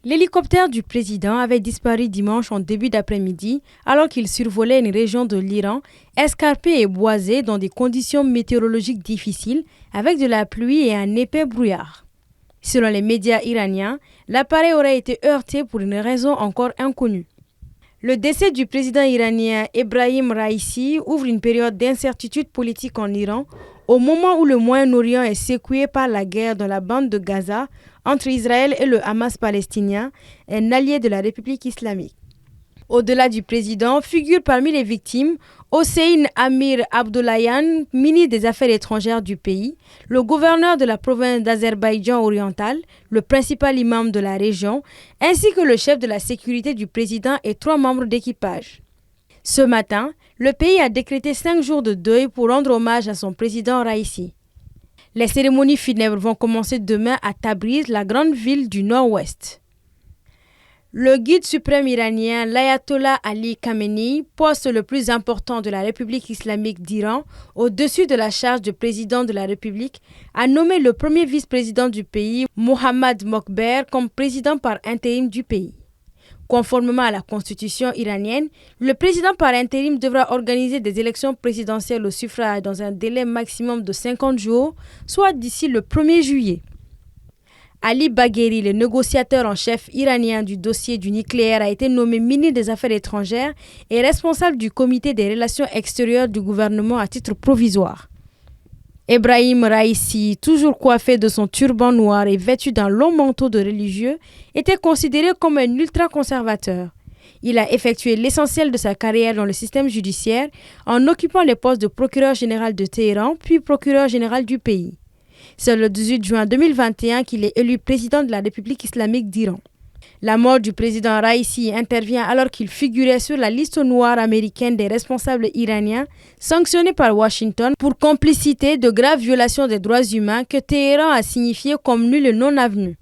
L'hélicoptère du président avait disparu dimanche en début d'après-midi alors qu'il survolait une région de l'Iran escarpée et boisée dans des conditions météorologiques difficiles avec de la pluie et un épais brouillard. Selon les médias iraniens, l'appareil aurait été heurté pour une raison encore inconnue. Le décès du président iranien Ebrahim Raïssi ouvre une période d'incertitude politique en Iran au moment où le Moyen-Orient est secoué par la guerre dans la bande de Gaza entre Israël et le Hamas palestinien, un allié de la République islamique. Au-delà du président, figure parmi les victimes Hossein Amir Abdollahian, ministre des Affaires étrangères du pays, le gouverneur de la province d'Azerbaïdjan oriental, le principal imam de la région, ainsi que le chef de la sécurité du président et 3 membres d'équipage. Ce matin, le pays a décrété 5 jours de deuil pour rendre hommage à son président Raïssi. Les cérémonies funèbres vont commencer demain à Tabriz, la grande ville du nord-ouest. Le guide suprême iranien, l'ayatollah Ali Khamenei, poste le plus important de la République islamique d'Iran, au-dessus de la charge de président de la République, a nommé le premier vice-président du pays, Mohammad Mokber, comme président par intérim du pays. Conformément à la constitution iranienne, le président par intérim devra organiser des élections présidentielles au suffrage dans un délai maximum de 50 jours, soit d'ici le 1er juillet. Ali Bagheri, le négociateur en chef iranien du dossier du nucléaire, a été nommé ministre des Affaires étrangères et responsable du comité des relations extérieures du gouvernement à titre provisoire. Ebrahim Raïssi, toujours coiffé de son turban noir et vêtu d'un long manteau de religieux, était considéré comme un ultra-conservateur. Il a effectué l'essentiel de sa carrière dans le système judiciaire en occupant les postes de procureur général de Téhéran puis procureur général du pays. C'est le 18 juin 2021 qu'il est élu président de la République islamique d'Iran. La mort du président Raïssi intervient alors qu'il figurait sur la liste noire américaine des responsables iraniens sanctionnés par Washington pour complicité de graves violations des droits humains que Téhéran a signifié comme nul et non avenu.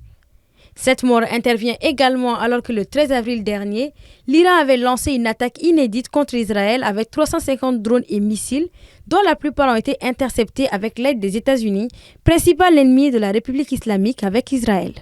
Cette mort intervient également alors que le 13 avril dernier, l'Iran avait lancé une attaque inédite contre Israël avec 350 drones et missiles, dont la plupart ont été interceptés avec l'aide des États-Unis, principal ennemi de la République islamique avec Israël.